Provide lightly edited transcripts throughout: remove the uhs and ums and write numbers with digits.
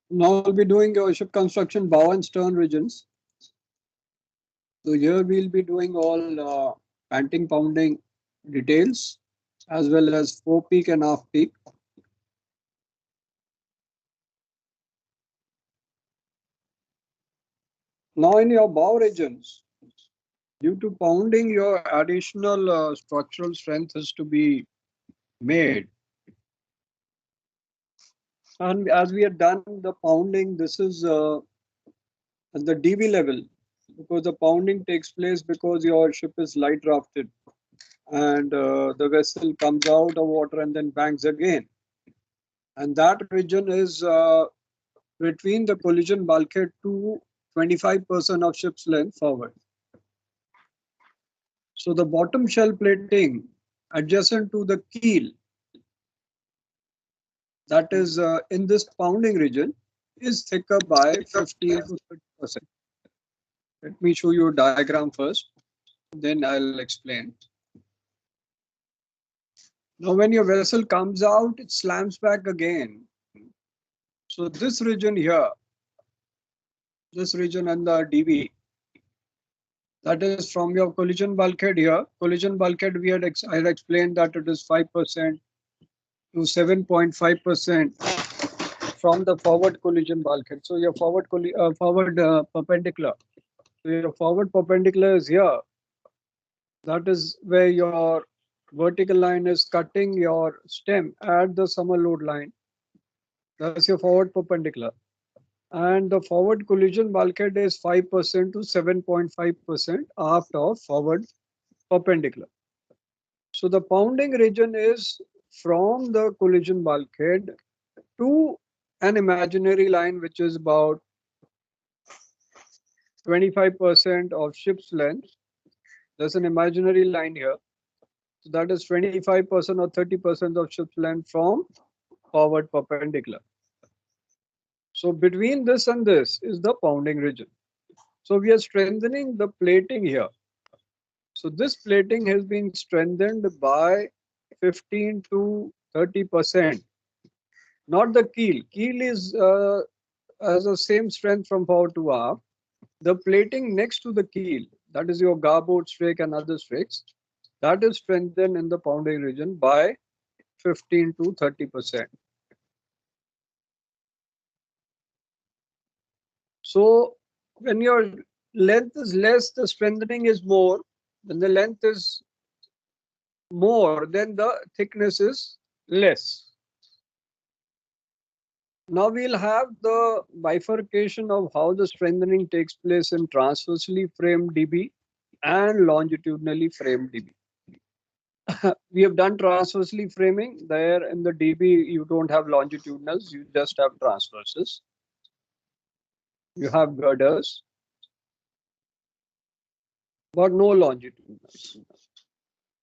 Now we'll be doing your ship construction bow and stern regions. So here we'll be doing all panting, pounding details as well as forepeak and aft peak. Now in your bow regions, due to pounding, your additional structural strength is to be made. And as we have done the pounding, this is at the DB level because the pounding takes place because your ship is light drafted and the vessel comes out of water and then bangs again. And that region is between the collision bulkhead to 25% of ship's length forward. So the bottom shell plating adjacent to the keel, that is in this pounding region, is thicker by 15 to 30%. Let me show you a diagram first, then I'll explain. Now, when your vessel comes out, it slams back again. So this region here, this region and the DB, that is from your collision bulkhead here. Collision bulkhead, I had explained that it is 5% to 7.5% from the forward collision bulkhead. So your forward perpendicular. So your forward perpendicular is here. That is where your vertical line is cutting your stem at the summer load line. That's your forward perpendicular. And the forward collision bulkhead is 5% to 7.5% aft of forward perpendicular. So the pounding region is from the collision bulkhead to an imaginary line which is about 25% of ship's length. There's an imaginary line here. So that is 25% or 30% of ship's length from forward perpendicular. So between this and this is the pounding region. So we are strengthening the plating here. So this plating has been strengthened by 15 to 30%. Not the keel. Keel is has the same strength from forward to aft. The plating next to the keel, that is your garboard strake and other strakes, that is strengthened in the pounding region by 15 to 30%. So when your length is less, the strengthening is more. When the length is more, then the thickness is less. Now we'll have the bifurcation of how the strengthening takes place in transversely framed DB and longitudinally framed DB. We have done transversely framing. There in the DB, you don't have longitudinals, you just have transverses. You have girders, but no longitudinals.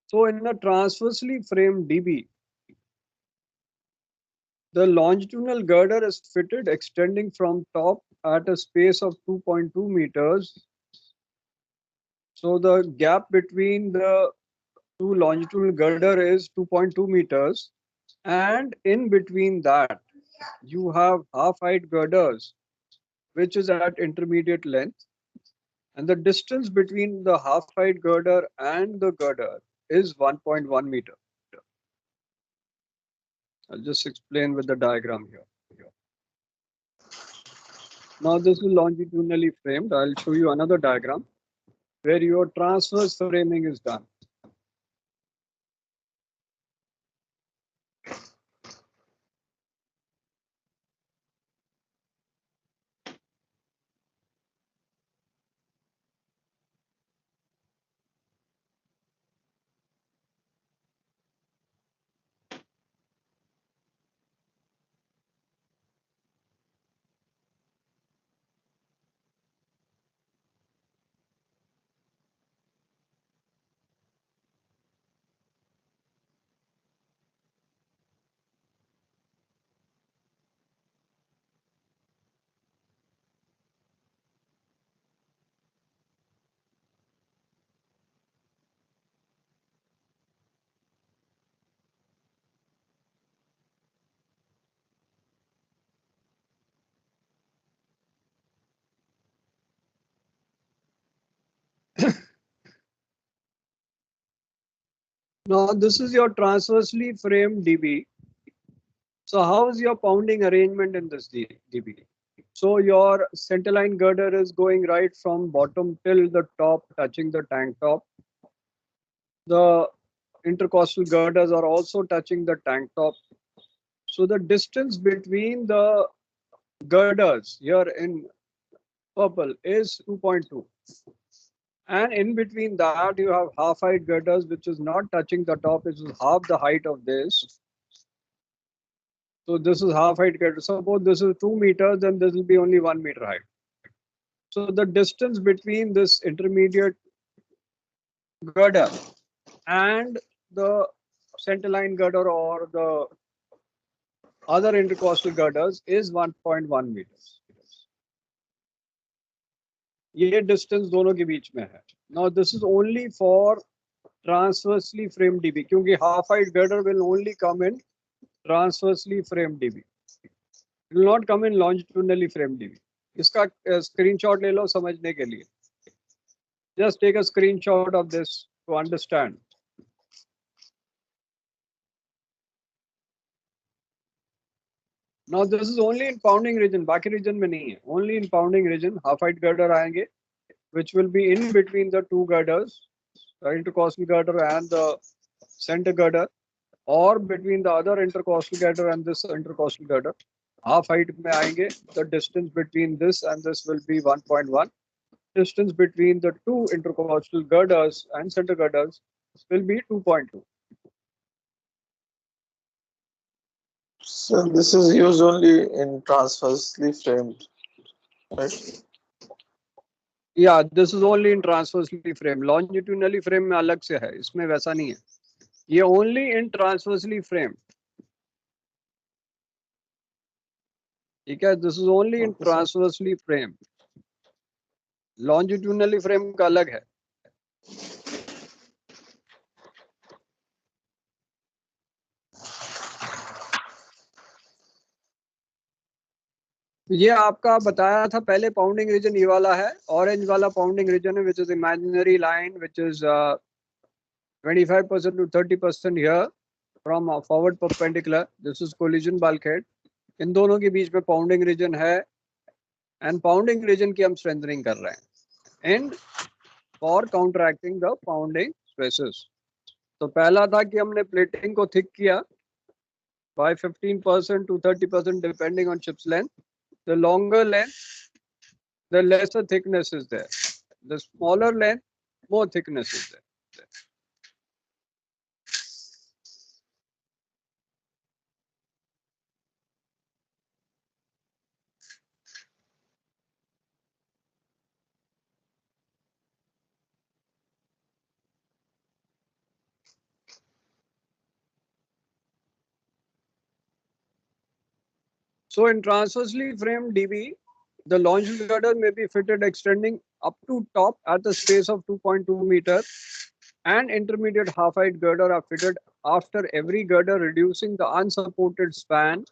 So in a transversely framed DB, the longitudinal girder is fitted extending from top at a space of 2.2 meters. So the gap between the two longitudinal girder is 2.2 meters. And in between that, you have half height girders, which is at intermediate length. And the distance between the half height girder and the girder is 1.1 meter. I'll just explain with the diagram here. Now this is longitudinally framed. I'll show you another diagram where your transverse framing is done. Now this is your transversely framed DB. So how is your pounding arrangement in this DB? So your centerline girder is going right from bottom till the top, touching the tank top. The intercostal girders are also touching the tank top. So the distance between the girders here in purple is 2.2. And in between that, you have half height girders, which is not touching the top, which is half the height of this. So this is half height girder. Suppose this is 2 meters, then this will be only 1 meter height. So the distance between this intermediate girder and the centerline girder or the other intercostal girders is 1.1 meters. ये distance दोनों के बीच में है. Now this is only for transversely framed DB क्योंकि half height girder will only come in transversely framed DB. It will not come in longitudinally framed DB. इसका screenshot ले लो समझने के लिए. Just take a screenshot of this to understand. Now this is only in pounding region, बाकी region में नहीं है. Only in pounding region half height girder आएंगे, which will be in between the two girders, the intercostal girder and the center girder, or between the other intercostal girder and this intercostal girder. Half height में आएंगे. The distance between this and this will be 1.1. Distance between the two intercostal girders and center girders will be 2.2. So this is used only in transversely framed, right? Yeah, this is only in transversely frame. Longitudinally frame में अलग से है, इसमें वैसा नहीं है. ये only in transversely frame. ठीक है, this is only in transversely frame. Longitudinally frame का अलग है. ये आपका बताया था पहले पाउंडिंग रीजन ये वाला है. ऑरेंज वाला पाउंडिंग रीजन है, which is imaginary line, which is 25% to 30% here from forward perpendicular. This is collision bulkhead. इन दोनों के बीच में पाउंडिंग रीजन है, एंड पाउंडिंग रीजन की हम स्ट्रेंथनिंग कर रहे हैं, and for counteracting the pounding stresses. तो पहला था कि हमने प्लेटिंग को थिक किया by 15% to 30% depending on chip's length. The longer length, the lesser thickness is there. The smaller length, more thickness is there. So in transversely framed DB, the longitudinal girder may be fitted extending up to top at the space of 2.2 meter, and intermediate half height girder are fitted after every girder, reducing the unsupported span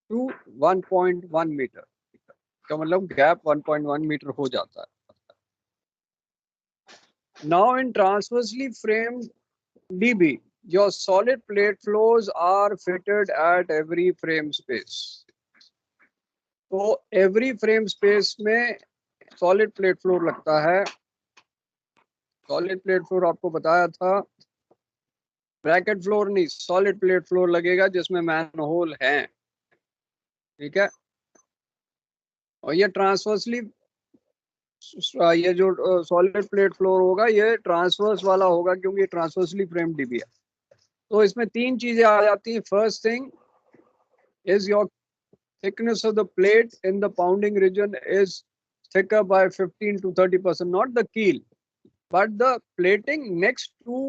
to 1.1 meter. का मतलब gap 1.1 meter हो जाता है. Now in transversely framed DB, your solid plate floors are fitted at every frame space. तो every frame space में solid plate floor लगता है. Solid plate floor आपको बताया था, ब्रैकेट फ्लोर नहीं, सॉलिड प्लेट फ्लोर लगेगा जिसमें मैनहोल है. ठीक है, और ये ट्रांसवर्सली, ये जो सॉलिड प्लेट फ्लोर होगा ये ट्रांसवर्स वाला होगा क्योंकि ये ट्रांसवर्सली फ्रेम डीबी है. तो इसमें तीन चीजें आ जाती हैं. First thing is your thickness of the plate in the pounding region is thicker by 15 to 30%, not the keel, but the plating next to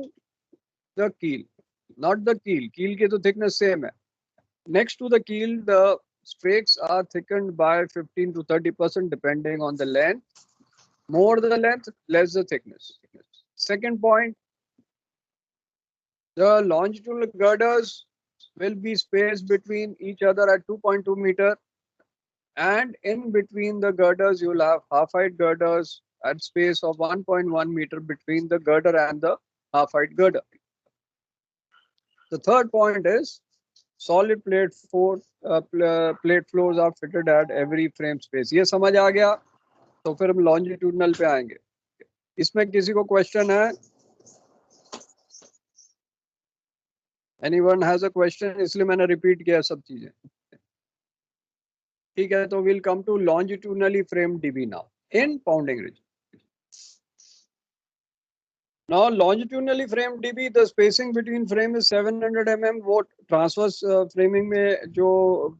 the keel, not the keel. Keel की तो thickness same है. Next to the keel, the strakes are thickened by 15 to 30% depending on the length. More the length, less the thickness. Second point, the longitudinal girders will be spaced between each other at 2.2 meter, and in between the girders you will have half height girders at space of 1.1 meter between the girder and the half height girder. The third point is solid plate floors are fitted at every frame space. ये समझ आ गया, तो फिर हम longitudinal पे आएंगे. इसमें किसी को क्वेश्चन है? Anyone has a question? इसलिए मैंने रिपीट किया सब चीजें. ठीक है, तो we'll come to longitudinally framed DB now in pounding region. Now longitudinally framed DB, the spacing between frame is 700 mm. वो ट्रांसवर्स फ्रेमिंग में जो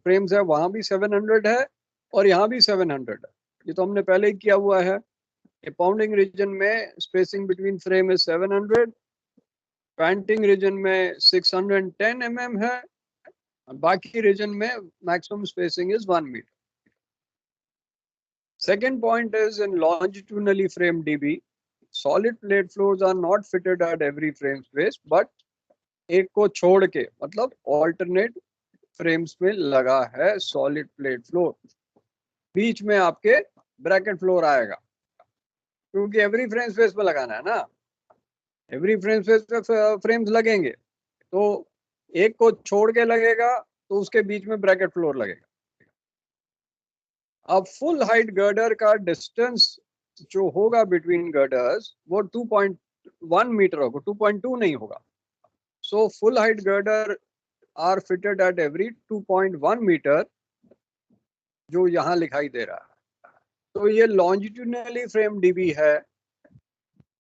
फ्रेम्स है वहां भी 700 है और यहाँ भी 700 है. ये तो हमने पहले ही किया हुआ है. पाउंडिंग रीजन में spacing between frame is 700, panting region में 610 mm है, बाकी रीजन में maximum spacing is 1 metre. Second point is in longitudinally framed DB, solid plate floors are not fitted at every frame space, but एक को छोड़ के मतलब alternate frames में लगा है solid plate floor. बीच में आपके bracket floor आएगा, क्योंकि every frame space में लगाना है ना. every frame space पे frames लगेंगे, तो एक को छोड़ के लगेगा तो उसके बीच में bracket floor लगेगा. अब फुल हाइट गर्डर का डिस्टेंस जो होगा बिटवीन गर्डर्स वो 2.1 मीटर होगा, 2.2 नहीं होगा. So full height girder are fitted at every 2.1 metre, जो यहाँ लिखाई दे रहा है. तो ये लॉन्जिट्यूडनली फ्रेम डीबी है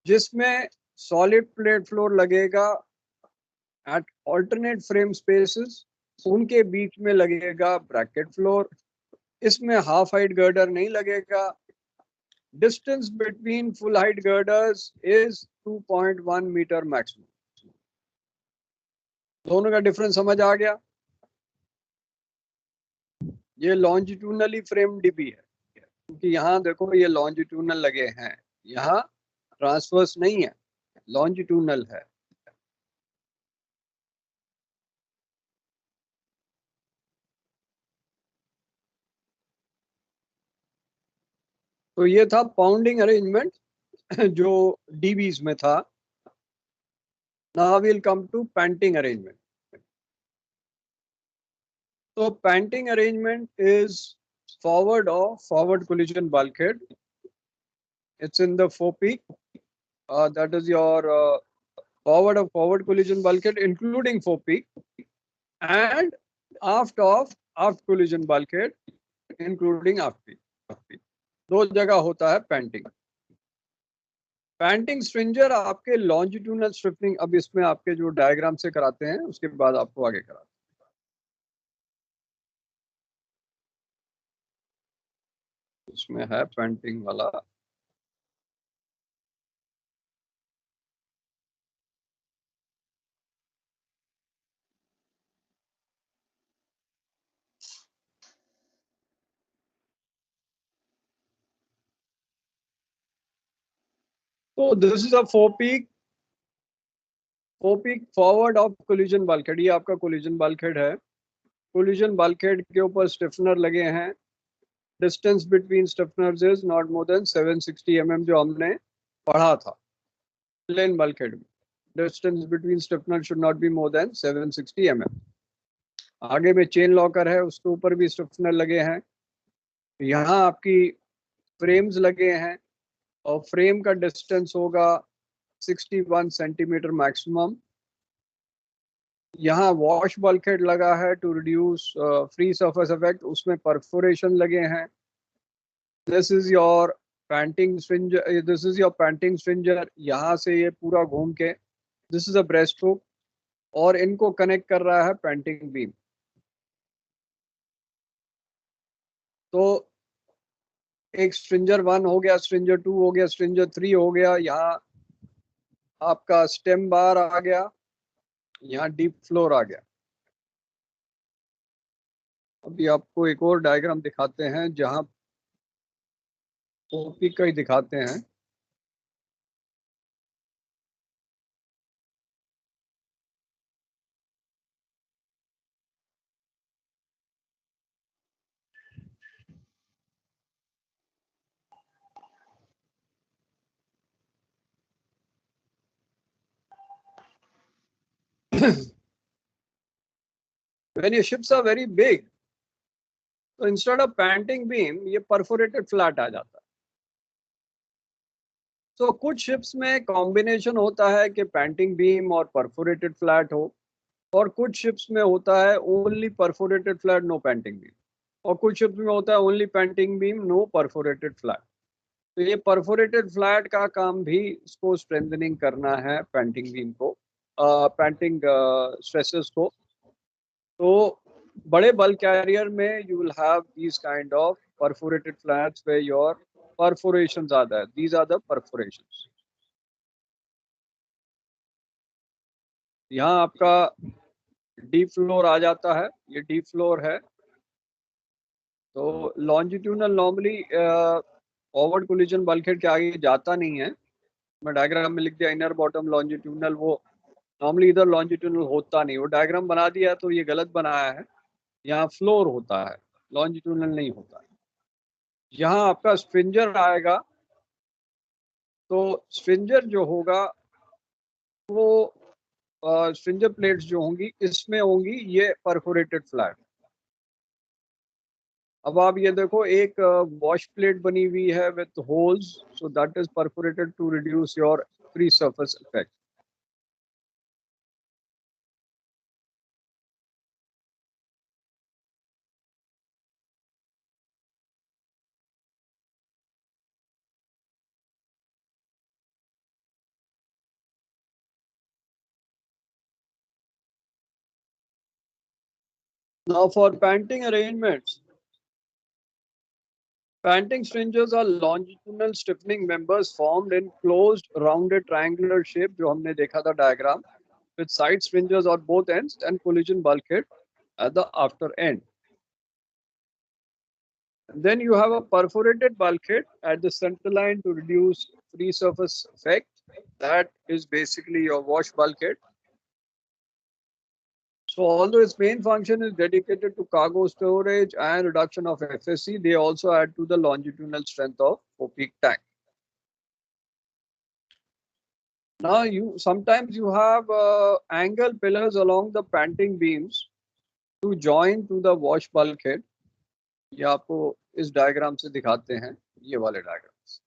जिसमें सॉलिड प्लेट फ्लोर लगेगा एट ऑल्टरनेट फ्रेम स्पेसेस, उनके बीच में लगेगा ब्रैकेट फ्लोर. इसमें हाफ हाइट गर्डर नहीं लगेगा. Distance between full height girders is 2.1 metre maximum. दोनों का डिफरेंस समझ आ गया? ये लॉन्जिट्यूडनली फ्रेम डीबी है, क्योंकि यहाँ देखो ये लॉन्जिट्यूडनल लगे हैं, यहाँ ट्रांसवर्स नहीं है, लॉन्जिट्यूडनल है. तो ये था पाउंडिंग अरेंजमेंट जो डीबीज में था. Now we will come to panting arrangement. तो panting arrangement is forward collision bulkhead. It's in the forepeak. That is your forward collision bulkhead including forepeak, and aft collision bulkhead including aft peak. दो जगह होता है painting. Painting स्ट्रिंजर आपके longitudinal striping, अब इसमें आपके जो डायग्राम से कराते हैं उसके बाद आपको आगे कराते हैं. इसमें है पैंटिंग वाला. तो this is a forepeak forward of collision bulkhead. ये आपका कोलिजन बल्कहेड है. कोलिजन बल्कहेड के ऊपर स्टिफनर लगे हैं. Distance between stiffeners is not more than 760 mm, जो हमने पढ़ा था प्लेन बल्कहेड में. Distance between stiffener should not be more than 760 mm. आगे में चेन लॉकर है, उसके ऊपर भी स्टिफनर लगे हैं. यहाँ आपकी फ्रेम्स लगे हैं और फ्रेम का डिस्टेंस होगा 61 सेंटीमीटर मैक्सिमम. यहाँ वॉश बल्कहेड लगा है to reduce free surface effect, उसमें परफोरेशन लगे हैं. This is your panting stringer. यहाँ से ये पूरा घूम के this is a breast hook और इनको कनेक्ट कर रहा है पैंटिंग बीम. तो एक स्ट्रिंजर 1 हो गया, स्ट्रिंजर 2 हो गया, स्ट्रिंजर 3 हो गया. यहाँ आपका स्टेम बार आ गया, यहाँ डीप फ्लोर आ गया. अभी आपको एक और डायग्राम दिखाते हैं जहाँ ओपी का ही दिखाते हैं. when your ships are very big, तो instead of panting beam ये perforated flat आ जाता है. तो कुछ शिप्स में कॉम्बिनेशन होता है कि पैंटिंग बीम और परफोरेटेड फ्लैट हो, और कुछ शिप्स में होता है only perforated flat no panting beam, और कुछ शिप्स में होता है only panting beam no perforated flat. तो ये परफोरेटेड फ्लैट का काम भी इसको स्ट्रेंथनिंग करना है पैंटिंग बीम को, पैंटिंग स्ट्रेसेस को. तो बड़े बल कैरियर में you will have these kind of perforated flats where your perforations are there. These are the perforations. यहाँ आपका डीप फ्लोर आ जाता है, ये डीप फ्लोर है. तो longitudinal normally forward collision bulkhead के आगे जाता नहीं है. मैं डायग्राम में लिख दिया इनर बॉटम लॉन्जिट्यूडनल, वो नॉर्मली इधर लॉन्जिट्यूडनल होता नहीं. वो डायग्राम बना दिया तो ये गलत बनाया है. यहाँ फ्लोर होता है, लॉन्जिट्यूडनल नहीं होता है. यहाँ आपका स्ट्रिंजर आएगा, तो स्ट्रिंजर जो होगा वो स्ट्रिंजर प्लेट्स जो होंगी इसमें होंगी ये परफोरेटेड फ्लैट. अब आप ये देखो एक वॉश प्लेट बनी हुई है with holes, so that is perforated to reduce your free surface effect. Now for panting arrangements, panting stringers are longitudinal stiffening members formed in closed rounded triangular shape जो हमने देखा था diagram, with side stringers on both ends and collision bulkhead at the after end. And then you have a perforated bulkhead at the center line to reduce free surface effect. That is basically your wash bulkhead. So although its main function is dedicated to cargo storage and reduction of FSC, they also add to the longitudinal strength of peak tank. Now sometimes you have angle pillars along the panting beams to join to the wash bulkhead. ये आपको इस diagram से दिखाते हैं, ये वाले diagrams.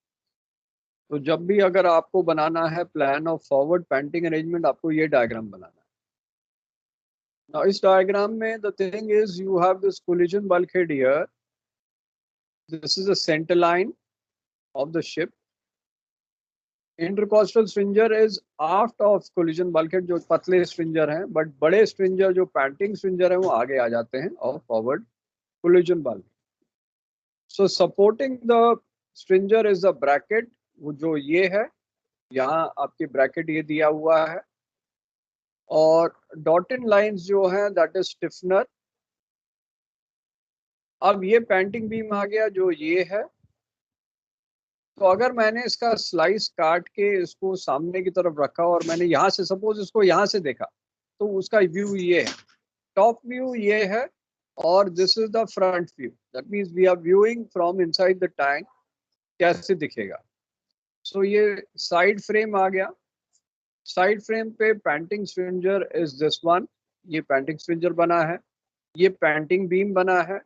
तो जब भी अगर आपको बनाना है plan of forward painting arrangement, आपको ये डायग्राम बनाना है. Now इस डायग्राम में the thing is you have this collision bulkhead here. This is the center line of the ship. Intercostal stringer is aft of collision bulkhead, जो पतले स्ट्रिंजर हैं, but बड़े स्ट्रिंजर जो पैंटिंग स्ट्रिंजर हैं वो आगे आ जाते हैं और forward collision bulkhead. So supporting the stringer is the bracket, वो जो ये है, यहाँ आपके ब्रैकेट ये दिया हुआ है, और डॉटेड लाइंस जो है दैट इज स्टिफनर. अब ये पैंटिंग बीम आ गया जो ये है. तो अगर मैंने इसका स्लाइस काट के इसको सामने की तरफ रखा और मैंने यहाँ से सपोज इसको यहाँ से देखा, तो उसका व्यू ये है, टॉप व्यू ये है, और this is the front view. That means we are viewing from inside the tank. कैसे दिखेगा? सो ये साइड फ्रेम आ गया. साइड फ्रेम पे panting stringer is this one. ये पैंटिंग स्ट्रिंजर बना है, ये पैंटिंग बीम बना है.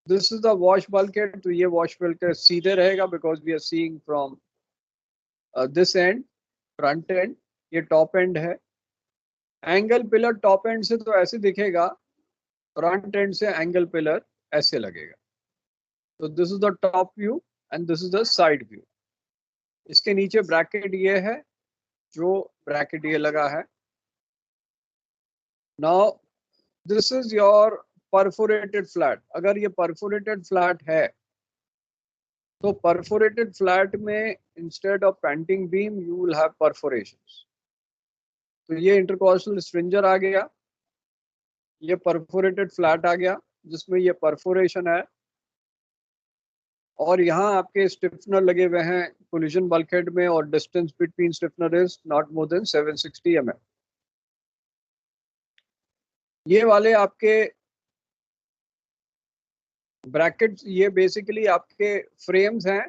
This is the wash bulkhead. तो ये वॉश बल्कहेड सीधे रहेगा because we are seeing from this end, front end. ये टॉप एंड है. एंगल पिलर टॉप एंड से तो ऐसे दिखेगा, फ्रंट एंड से एंगल पिलर ऐसे लगेगा. तो this is the top view and this is the side view. इसके नीचे ब्रैकेट ये है, जो ब्रैकेट ये लगा है. Now this is your perforated flat. अगर ये परफोरेटेड फ्लैट है तो परफोरेटेड फ्लैट में instead of panting beam you will have perforations. तो ये इंटरकॉस्टल स्ट्रिंजर आ गया, ये परफोरेटेड फ्लैट आ गया जिसमें ये परफोरेशन है, और यहाँ आपके स्टिफनर लगे हुए हैं कोलिजन बल्कहेड में, और distance between stiffener is not more than 760 mm. ये वाले आपके ब्रैकेट्स, ये बेसिकली आपके फ्रेम्स हैं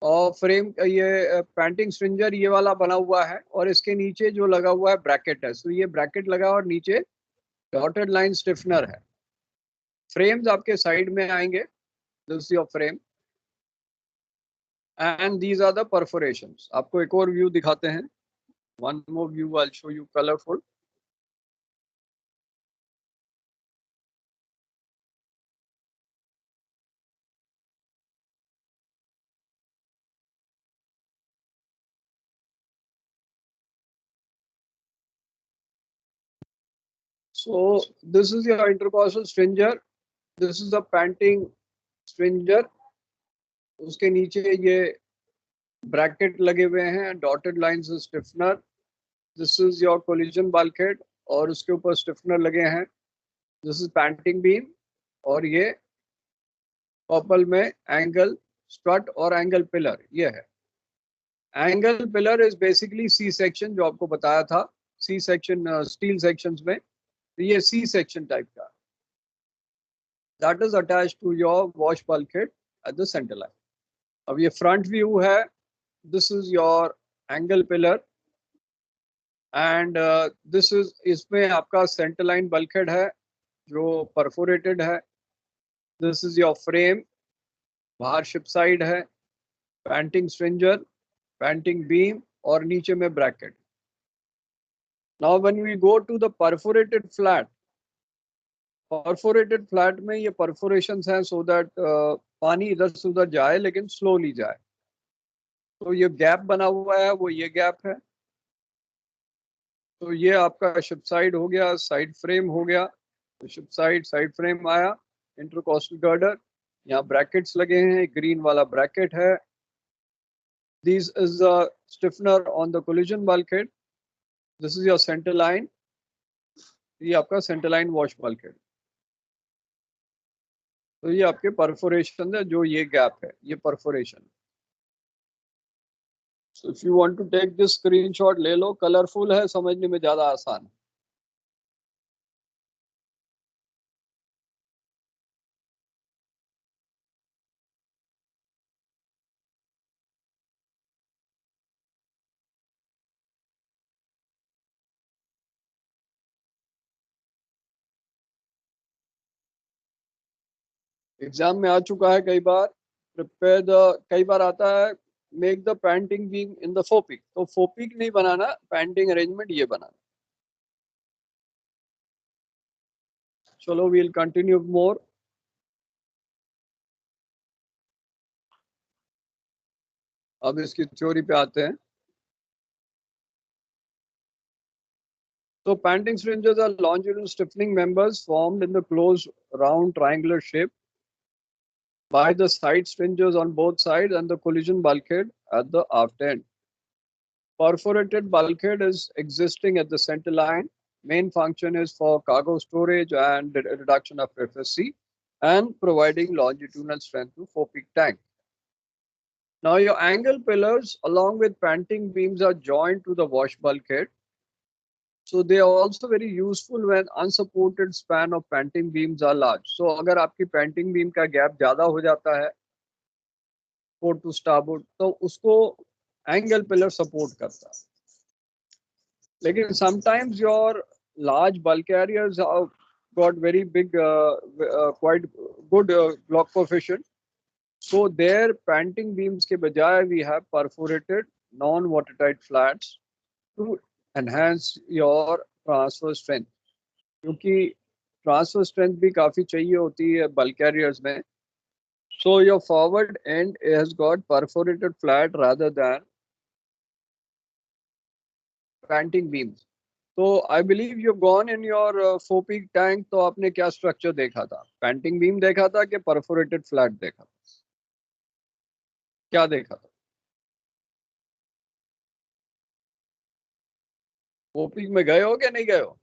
और फ्रेम ये पैंटिंग स्ट्रिंजर ये वाला बना हुआ है और इसके नीचे जो लगा हुआ है ब्रैकेट है। सो ये ब्रैकेट लगा और नीचे डॉटेड लाइन स्टिफनर है। फ्रेम्स आपके साइड में आएंगे, this your frame and these are the perforations. आपको एक और व्यू दिखाते हैं, one more view I will show you colourful. So this is your intercostal stringer, this is the panting stringer, उसके नीचे ये ब्रैकेट लगे हुए हैं, dotted lines stiffener, this is your collision bulkhead और उसके ऊपर स्टिफनर लगे हैं, दिस इज पैंटिंग बीम और ये पर्पल में एंगल स्ट्रट और एंगल पिलर ये है। Angle pillar is basically C section, जो आपको बताया था सी सेक्शन स्टील सेक्शंस में, तो ये सी सेक्शन टाइप का, that is attached to your wash bulkhead at the centre line. अब ये फ्रंट व्यू है, this is your angle pillar and this is, इसमें आपका सेंटर लाइन बल्कहेड है जो परफोरेटेड है, दिस इज योर फ्रेम, बाहर शिप साइड है, पैंटिंग स्ट्रिंजर, पैंटिंग बीम और नीचे में bracket. Now when we go to the perforated flat, perforated flat में ये परफोरेशंस हैं सो दैट पानी इधर से उधर जाए लेकिन स्लोली जाए। तो ये गैप बना हुआ है, वो ये गैप है। तो ये आपका शिप साइड हो गया, साइड फ्रेम हो गया, तो शिप साइड फ्रेम आया, इंटरकॉस्टल गर्डर, यहाँ ब्रैकेट्स लगे हैं, ग्रीन वाला ब्रैकेट है, this is the stiffener on the collision bulkhead, this is your centre line, ये आपका सेंटर लाइन वॉश बल्कहेड। तो ये आपके परफोरेशन है, जो ये गैप है ये perforation. So if you want to take this screenshot ले लो, कलरफुल है, समझने में ज्यादा आसान है। एग्जाम में आ चुका है कई बार, प्रिपेयर द, कई बार आता है make the panting beam in the forepeak, तो फोपिक नहीं बनाना, पैंटिंग अरेंजमेंट ये बनाना। चलो वील कंटिन्यू मोर। अब इसकी थ्योरी पे आते हैं। So panting syringes are longitudinal stiffening members formed in the closed round triangular shape by the side stringers on both sides and the collision bulkhead at the aft end. Perforated bulkhead is existing at the center line. Main function is for cargo storage and reduction of FSC and providing longitudinal strength to forepeak tank. Now your angle pillars along with panting beams are joined to the wash bulkhead. So they are also very useful when unsupported span of panting beams are large. So अगर आपकी panting beam का gap ज़्यादा हो जाता है port to starboard, तो उसको angle pillar support करता है। लेकिन sometimes your large bulk carriers have got very big, quite good block coefficient. So their panting beams के बजाय we have perforated non-watertight flats to enhance your transfer strength, क्योंकि transfer strength भी काफी चाहिए होती है बल्क कैरियर्स में। So your forward end has got perforated flat rather than panting beams. तो I believe you gone in your forepeak tank, तो आपने क्या स्ट्रक्चर देखा था? पैंटिंग बीम देखा था कि परफोरेटेड फ्लैट देखा था? क्या देखा था? फोपिक में गए हो क्या नहीं गए हो?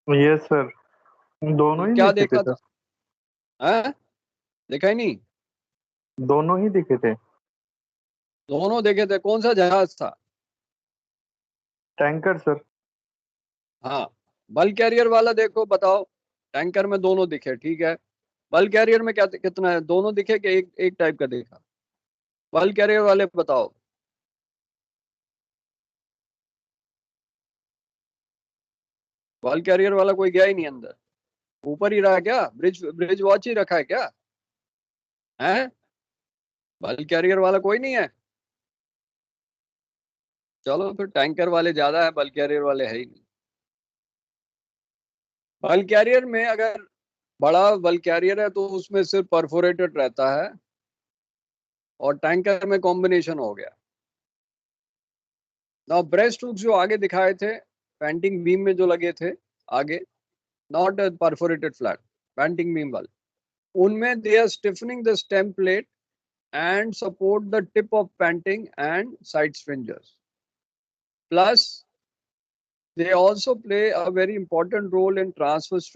यस सर, दोनों ही क्या देखे देखा थे था? सर। हैं? देखा ही नहीं? दोनों ही देखे थे। दोनों देखे थे। कौन सा जहाज था? Tanker sir. हाँ, बल्क कैरियर वाला देखो, बताओ। टैंकर में दोनों दिखे, ठीक है। बल्क कैरियर में क्या कितना है? दोनों दिखे कि एक एक टाइप का देखा? बल्क कैरियर वाले बताओ। बल्क कैरियर वाला कोई गया ही नहीं अंदर, ऊपर ही रहा क्या? ब्रिज ब्रिज वॉच ही रखा है क्या? है? बल्क कैरियर वाला कोई नहीं है? चलो फिर टैंकर वाले ज्यादा है, बल्क कैरियर वाले है ही नहीं। बल्क कैरियर में अगर बड़ा बल्क कैरियर है तो उसमें सिर्फ परफोरेटेड रहता है, और टैंकर में कॉम्बिनेशन हो गया। ना ब्रेस्ट हुक्स जो आगे दिखाए थे पेंटिंग बीम में जो लगे थे आगे, not perforated flat, panting beam वाले, उनमें they are stiffening the stem plate and support the tip of panting and side stringers. Plus, they also play a very important role in transverse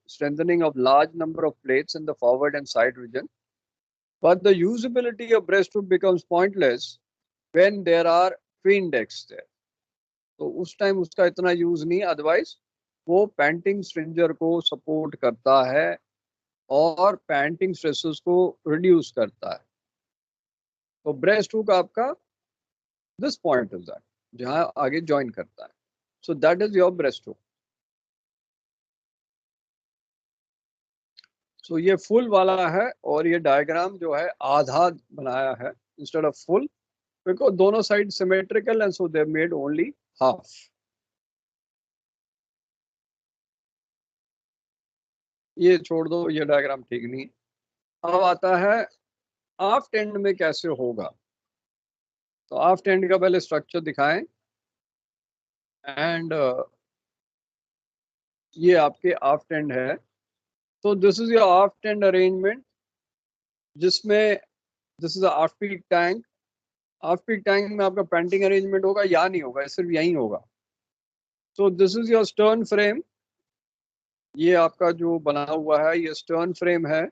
strengthening of large number of plates in the forward and side region. But the usability of breasthook becomes pointless when there are fin decks there. तो उस time उसका इतना use नहीं, otherwise वो painting स्ट्रिंजर को support करता है और पैंटिंग स्ट्रेसेस को रिड्यूस करता है। तो ब्रेस्ट हुक आपका दिस पॉइंट इज दैट, जहां आगे ज्वाइन करता है। So that is your breast hook. So ये फुल वाला है, और ये डायग्राम जो है आधा बनाया है इंस्टेड ऑफ फुल, बिकॉज दोनों side symmetrical and so they made only half. ये छोड़ दो, ये डायग्राम ठीक नहीं। अब आता है आफ्ट एंड में कैसे होगा। तो आफ्ट एंड का पहले स्ट्रक्चर दिखाएं, एंड ये आपके आफ्ट एंड है। तो this is your aft end arrangement, जिसमें this is aft peak tank. Aft peak tank में आपका पेंटिंग अरेंजमेंट होगा या नहीं होगा, सिर्फ यही होगा। So this is your stern frame, ये आपका जो बना हुआ है ये स्टर्न फ्रेम है।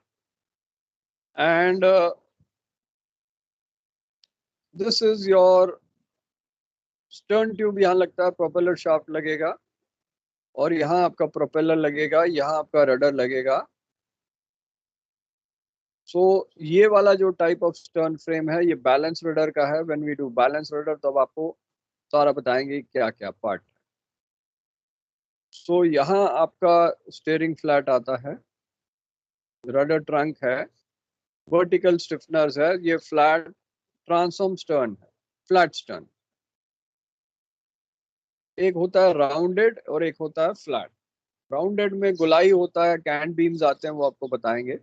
And this is your stern tube, यहाँ लगता है प्रोपेलर शाफ्ट लगेगा, और यहाँ आपका प्रोपेलर लगेगा, यहाँ आपका रडर लगेगा। सो ये वाला जो टाइप ऑफ स्टर्न फ्रेम है ये बैलेंस रडर का है। When we do balance rudder तब आपको सारा बताएंगे क्या क्या पार्ट। सो यहाँ आपका स्टीयरिंग फ्लैट आता है, रडर ट्रंक है, वर्टिकल स्टिफनर्स है, ये फ्लैट ट्रांसफॉर्म स्टर्न है, फ्लैट स्टर्न। एक होता है राउंडेड और एक होता है फ्लैट। राउंडेड में गुलाई होता है, कैंट बीम्स आते हैं, वो आपको बताएंगे।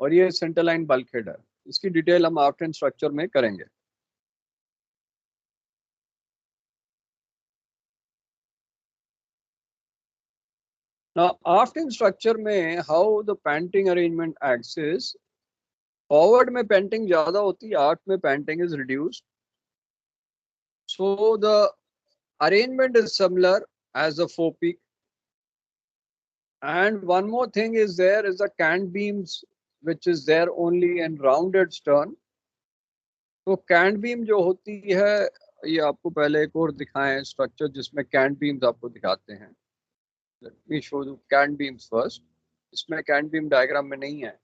और ये सेंटरलाइन बल्कहेड है, इसकी डिटेल हम आफ्टर स्ट्रक्चर में करेंगे। Now, aft in structure में how the panting arrangement acts is, forward में panting ज़्यादा होती है, aft में panting is reduced. So the arrangement is similar as the forepeak. And one more thing is there is the cant beams, which is there only in rounded stern. तो cant beam जो होती है, ये आपको पहले एक और दिखाएं स्ट्रक्चर जिसमें कैंट बीम्स आपको दिखाते हैं। Let me show you can't beams first. इसमें कैंट बीम डायग्राम में नहीं है,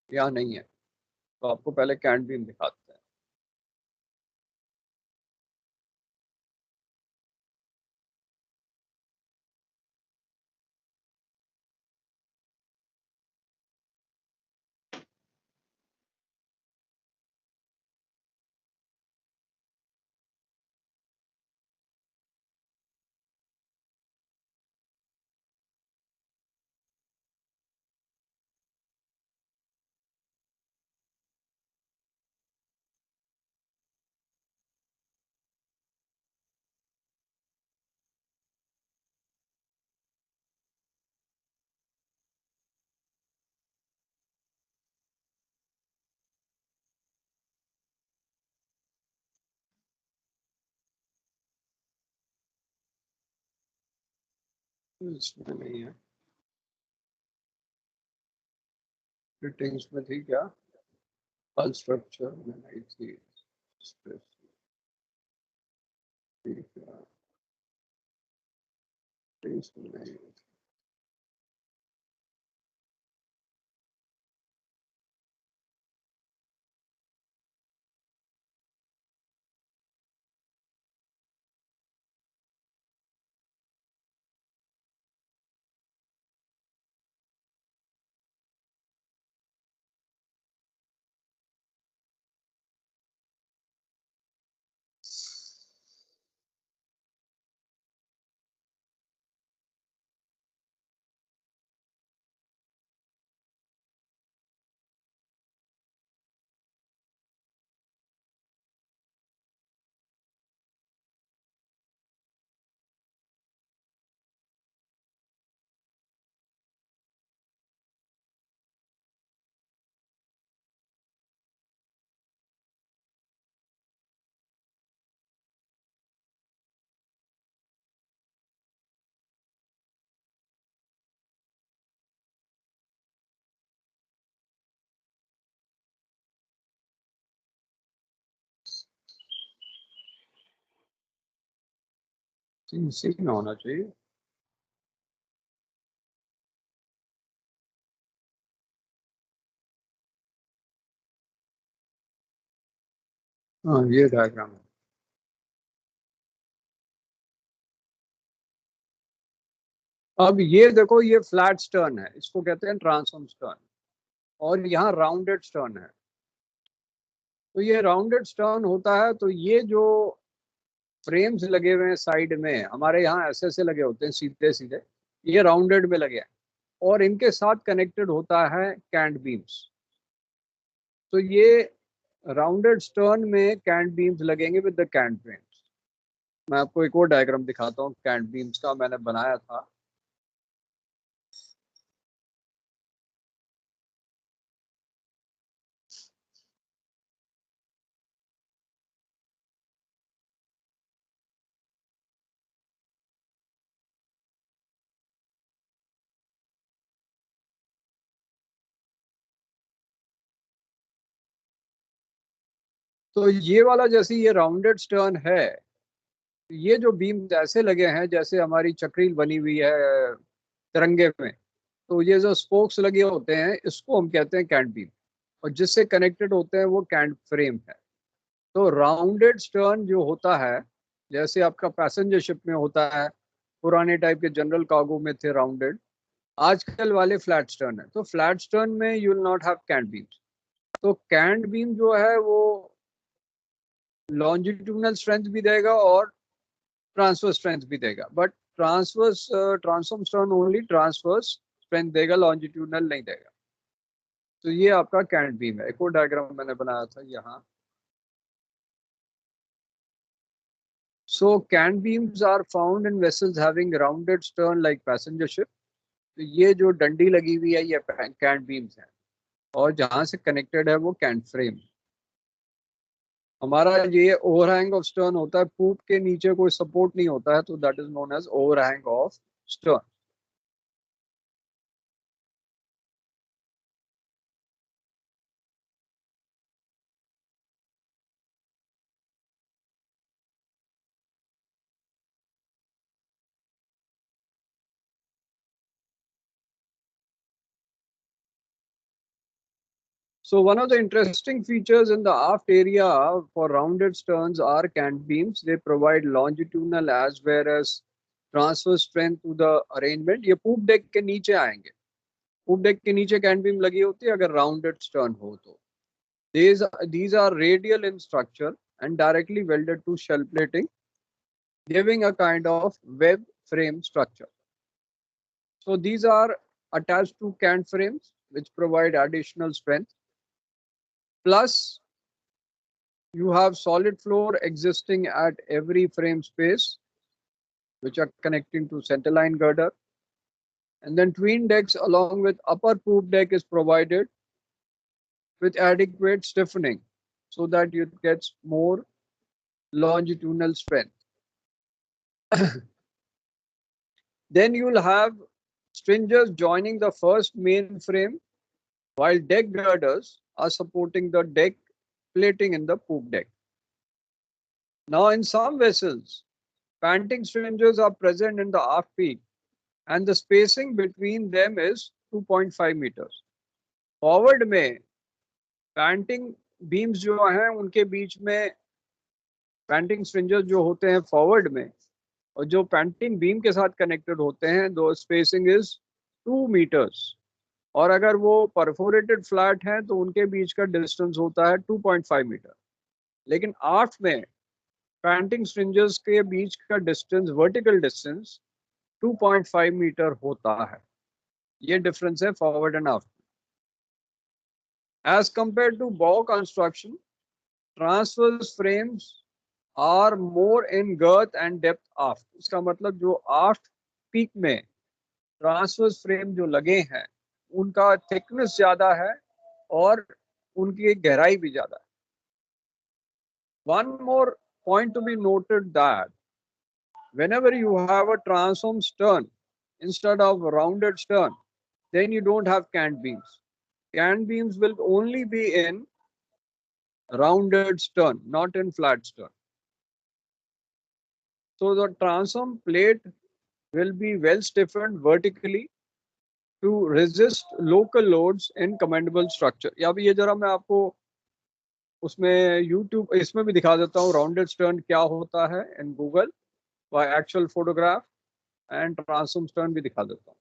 यहाँ नहीं है, तो आपको पहले कैंट बीम दिखाते हैं। इसमें नहीं है, फिटिंग्स में थी क्या? फल स्ट्रक्चर में नहीं थी, ठीक है, इसमें नहीं। सी में होना चाहिए। हाँ, ये डायग्राम है। अब ये देखो, ये फ्लैट स्टर्न है, इसको कहते हैं ट्रांसफॉर्म स्टर्न, और यहाँ राउंडेड स्टर्न है। तो ये राउंडेड स्टर्न होता है, तो ये जो फ्रेम्स लगे हुए हैं साइड में, हमारे यहाँ ऐसे ऐसे लगे होते हैं सीधे सीधे, ये राउंडेड में लगे हैं, और इनके साथ कनेक्टेड होता है कैंट बीम्स। तो ये राउंडेड स्टर्न में कैंट बीम्स लगेंगे विद द कैंट फ्रेम्स। मैं आपको एक और डायग्राम दिखाता हूँ कैंट बीम्स का, मैंने बनाया था। तो ये वाला, जैसे ये राउंडेड स्टर्न है, ये जो बीम ऐसे लगे हैं जैसे हमारी चक्रील बनी हुई है तिरंगे में, तो ये जो स्पोक्स लगे होते हैं इसको हम कहते हैं कैंट बीम, और जिससे कनेक्टेड होते हैं वो कैंट फ्रेम है। तो राउंडेड स्टर्न जो होता है, जैसे आपका पैसेंजर शिप में होता है, पुराने टाइप के जनरल कार्गो में थे राउंडेड, आजकल वाले फ्लैट स्टर्न है। तो फ्लैट स्टर्न में you will not have cant beams. तो कैंट बीम जो है वो लॉन्जिट्यूडनल स्ट्रेंथ भी देगा और ट्रांसवर्स स्ट्रेंथ भी देगा, but transform stern only transverse strength देगा, लॉन्जिट्यूडनल नहीं देगा। तो ये आपका कैंट बीम है। एक और डायग्राम मैंने बनाया था यहाँ। So cant beams are found in vessels having rounded stern like passenger ship. तो ये जो डंडी लगी हुई है ये कैंट बीम्स है, और जहां से कनेक्टेड है वो कैंट फ्रेम। हमारा ये ओवरहैंग ऑफ स्टर्न होता है, पूप के नीचे कोई सपोर्ट नहीं होता है, तो that is known as overhang of stern. So one of the interesting features in the aft area for rounded sterns are cant beams. They provide longitudinal as well as transverse strength to the arrangement. ये poop deck के नीचे आएंगे, poop deck के नीचे cant beam लगी होती है अगर rounded stern हो तो। These are radial in structure and directly welded to shell plating, giving a kind of web frame structure. So these are attached to cant frames which provide additional strength. Plus, you have solid floor existing at every frame space, which are connecting to centerline girder. And then twin decks along with upper poop deck is provided with adequate stiffening so that it gets more longitudinal strength. Then you will have stringers joining the first main frame, while deck girders are supporting the deck plating in the poop deck. Now, in some vessels, panting stringers are present in the aft peak, and the spacing between them is 2.5 meters. Forward में panting beams जो हैं उनके बीच में panting stringers जो होते हैं forward में, और जो panting beam के साथ connected होते हैं, दो spacing is 2 meters. और अगर वो परफोरेटेड फ्लैट हैं तो उनके बीच का डिस्टेंस होता है 2.5 मीटर। लेकिन आफ्ट में पैंटिंग स्ट्रिंजर्स के बीच का डिस्टेंस, वर्टिकल डिस्टेंस 2.5 मीटर होता है। ये डिफरेंस है forward end aft. As compare to bow construction, transverse frames are more in girth and depth aft. इसका मतलब जो आफ्ट पीक में ट्रांसवर्स फ्रेम जो लगे हैं उनका थिकनेस ज्यादा है और उनकी गहराई भी ज्यादा है। One more point to be noted that whenever you have a transform stern instead of rounded stern, then you don't have cant beams. Cant beams will only be in rounded stern, not in flat stern. So the transom plate will be well stiffened vertically to resist local loads in commendable structure. या भी ये जरा मैं आपको उसमें YouTube इसमें भी दिखा देता हूँ राउंडेड स्टर्न क्या होता है in Google by actual photograph and transform stern भी दिखा देता हूँ.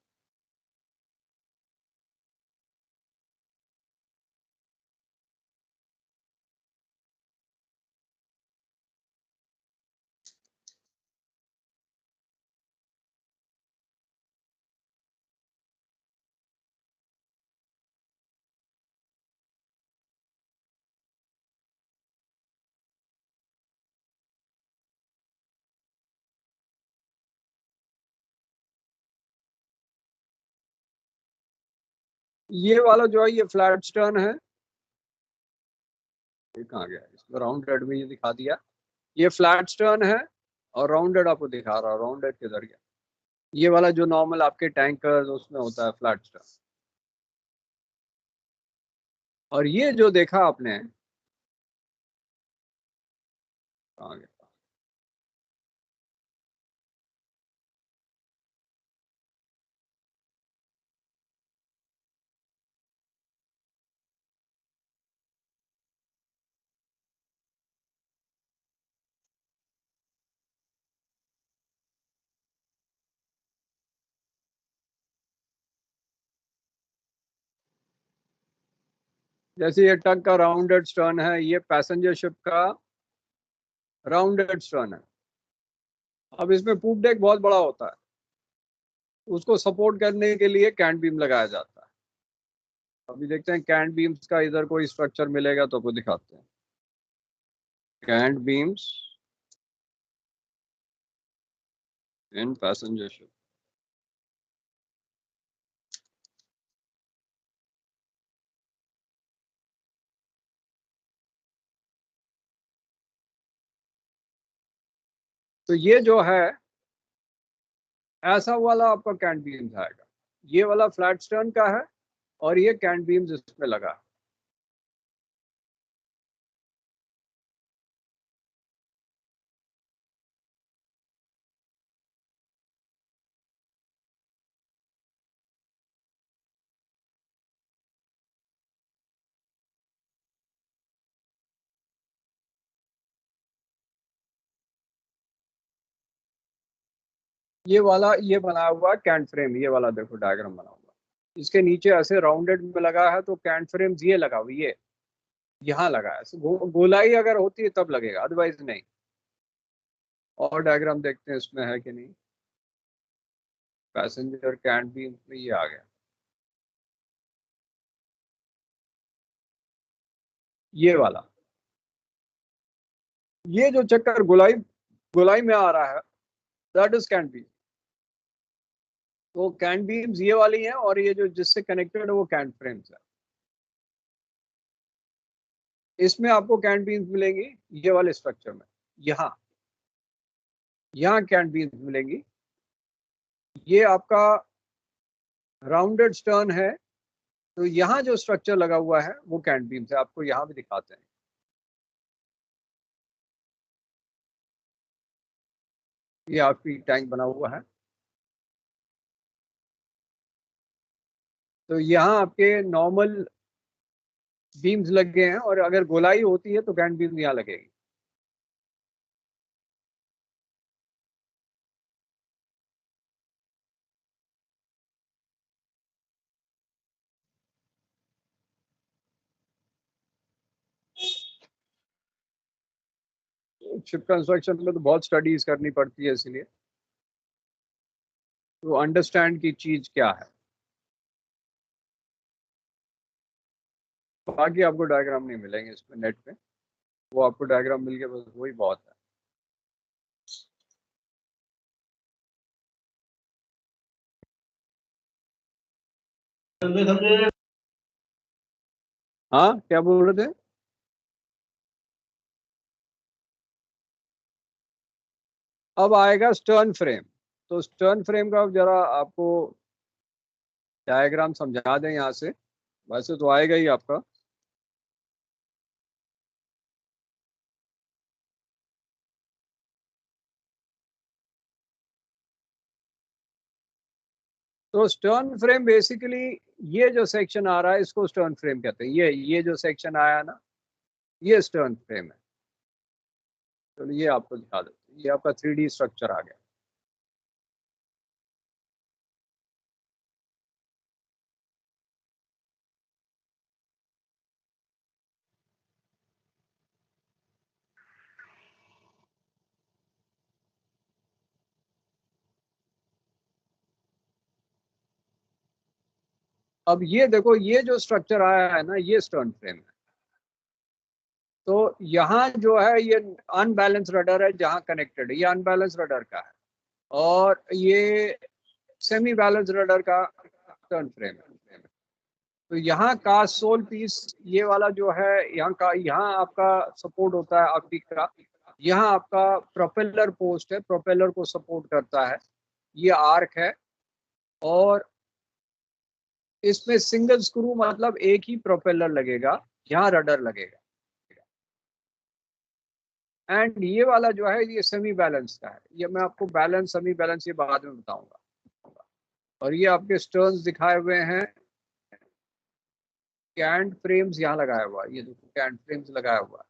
ये वाला जो है ये फ्लैट स्टर्न है. ये कहाँ गया? इसमें राउंडेड में ये दिखा दिया. ये फ्लैट स्टर्न है और राउंडेड आपको दिखा रहा. राउंडेड किधर गया? ये वाला जो नॉर्मल आपके टैंकर उसमें होता है फ्लैट स्टर्न. और ये जो देखा आपने कहाँ गया? जैसे ये टग का राउंडेड स्टर्न है, ये पैसेंजर शिप का राउंडेड स्टर्न है. अब इसमें पूप डेक बहुत बड़ा होता है, उसको सपोर्ट करने के लिए कैंट बीम लगाया जाता है. अभी देखते हैं कैंट बीम्स का इधर कोई स्ट्रक्चर मिलेगा तो आपको दिखाते हैं. कैंट बीम्स इन पैसेंजर शिप. तो ये जो है ऐसा वाला आपका कैंट बीम्स आएगा. ये वाला फ्लैट स्टर्न का है और ये कैंट बीम्स इसमें लगा है. ये वाला ये बनाया हुआ कैंट फ्रेम. ये वाला देखो डायग्राम बना हुआ. इसके नीचे ऐसे राउंडेड में लगा है तो कैंट फ्रेम्स ये लगा हुआ. ये यहाँ लगा है. गोलाई अगर होती है तब लगेगा, अदरवाइज नहीं. और डायग्राम देखते हैं इसमें है कि नहीं. पैसेंजर कैंट भी में ये आ गया. ये वाला ये जो चक्कर गोलाई गोलाई में आ रहा है दैट इज कैंट बीम. तो कैंट बीम्स ये वाली है और ये जो जिससे कनेक्टेड है वो कैंट फ्रेम्स है. इसमें आपको कैंट बीम्स मिलेंगी ये वाले स्ट्रक्चर में. यहाँ यहाँ कैंट बीम्स मिलेंगी. ये आपका राउंडेड स्टर्न है तो यहाँ जो स्ट्रक्चर लगा हुआ है वो कैंट बीम्स है. आपको यहाँ भी दिखाते हैं. ये आपकी टैंक बना हुआ है. तो यहाँ आपके नॉर्मल बीम्स लग गए हैं और अगर गोलाई होती है तो कैंट बीम यहाँ लगेगी. शिप कंस्ट्रक्शन में तो बहुत स्टडीज करनी पड़ती है इसलिए तो अंडरस्टैंड की चीज क्या है. बाकी आपको डायग्राम नहीं मिलेंगे इसमें नेट पे. वो आपको डायग्राम मिल गया बस वही बहुत है. हाँ क्या बोल रहे थे? अब आएगा स्टर्न फ्रेम. तो स्टर्न फ्रेम का जरा आपको डायग्राम समझा दें यहाँ से. वैसे तो आएगा ही आपका. तो स्टर्न फ्रेम बेसिकली ये जो सेक्शन आ रहा है इसको स्टर्न फ्रेम कहते हैं। ये जो सेक्शन आया ना, ये स्टर्न फ्रेम है। तो ये आपको दिखा देते हैं, ये आपका 3D स्ट्रक्चर आ गया। अब ये देखो, ये जो स्ट्रक्चर आया है ना, ये स्टर्न फ्रेम है। तो यहाँ जो है ये अनबैलेंस रडर है, जहाँ कनेक्टेड है ये अनबैलेंस रडर का है, और ये सेमी बैलेंस रडर का टर्न फ्रेम है। तो यहाँ का सोल पीस ये वाला जो है, यहाँ आपका सपोर्ट होता है आपकी का, यहाँ आपका प्रोपेलर पोस्ट है, प्रोपेलर को सपोर्ट करता है, ये आर्क है, और इसमें सिंगल स्क्रू मतलब एक ही प्रोपेलर लगेगा, यहाँ रडर लगेगा। एंड ये वाला जो है ये सेमी बैलेंस का है। ये मैं आपको बैलेंस सेमी बैलेंस ये बाद में बताऊंगा। और ये आपके स्टर्न्स दिखाए हुए हैं, कैंट फ्रेम्स यहाँ लगाया हुआ है, ये देखो कैंट फ्रेम्स लगाया हुआ है,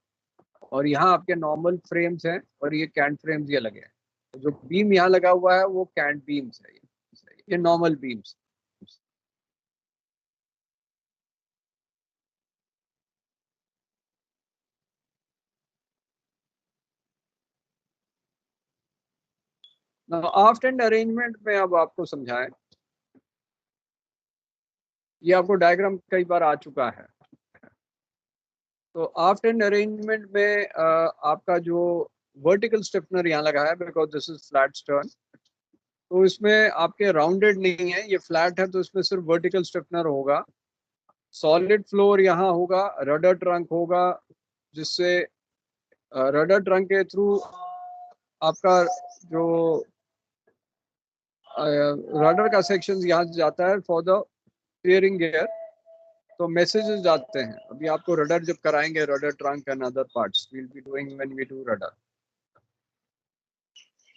और यहाँ आपके नॉर्मल फ्रेम्स हैं, और ये कैंट फ्रेम्स ये लगे हैं। तो जो बीम यहाँ लगा हुआ है वो कैंट बीम्स है, ये नॉर्मल बीम्स। आफ्ट एंड अरेंजमेंट में अब आपको समझाएं, ये आपको डायग्राम कई बार आ चुका है। तो आफ्ट एंड अरेंजमेंट में आपका जो वर्टिकल स्टिफनर यहाँ लगा है, because this is flat stern, तो इसमें आपके राउंडेड नहीं है, ये फ्लैट है, तो इसमें सिर्फ वर्टिकल स्टिफनर होगा। सॉलिड फ्लोर यहाँ होगा, रडर ट्रंक होगा, जिससे रडर ट्रंक के थ्रू आपका जो रडर का सेक्शन यहाँ जाता है फॉर द स्टीयरिंग गियर, तो मैसेजेस जाते हैं। अभी आपको रडर जब कराएंगे, rudder trunk and other parts we will be doing when we do rudder.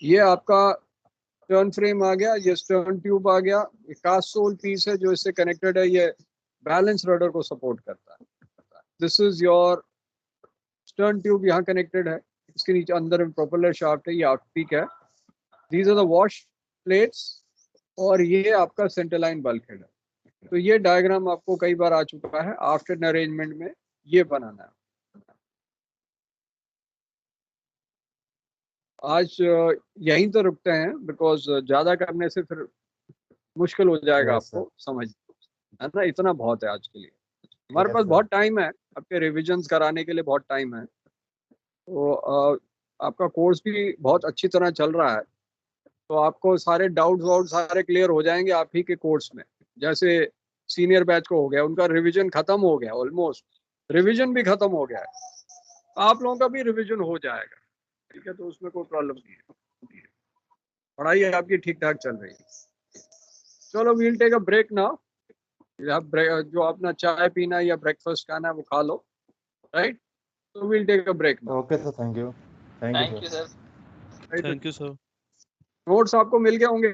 ये आपका स्टर्न फ्रेम आ गया, ये स्टर्न ट्यूब आ गया, ये कास्ट सोल पीस है जो इससे कनेक्टेड है, ये बैलेंस रडर को सपोर्ट करता है। This is your stern tube, यहाँ कनेक्टेड है, इसके नीचे अंदर में प्रोपेलर शाफ्ट है, ये आउट पीक है। These are the wash plates, और ये आपका सेंटरलाइन बल्कहेड है। तो ये डायग्राम आपको कई बार आ चुका है। आफ्टर अरेंजमेंट में ये बनाना है। आज यहीं तो रुकते हैं, बिकॉज ज्यादा करने से फिर मुश्किल हो जाएगा आपको समझ, है ना। इतना बहुत है आज के लिए, हमारे पास बहुत टाइम है, आपके रिविजन्स कराने के लिए बहुत टाइम है। तो आपका कोर्स भी बहुत अच्छी तरह चल रहा है, तो आपको सारे डाउट्स वाउट सारे क्लियर हो जाएंगे आप ही के कोर्स में। जैसे सीनियर बैच को हो गया, उनका रिवीजन खत्म हो गया, ऑलमोस्ट रिवीजन भी खत्म हो गया है, आप लोगों का भी रिवीजन हो जाएगा, ठीक है। तो उसमें कोई प्रॉब्लम नहीं है, पढ़ाई आपकी ठीक ठाक चल रही है। चलो we'll take a break now. जो अपना चाय पीना या ब्रेकफास्ट खाना है वो खा लो, राइट। तो we'll take a break now. Okay sir, thank you sir. Thank you sir. Notes आपको मिल गए होंगे।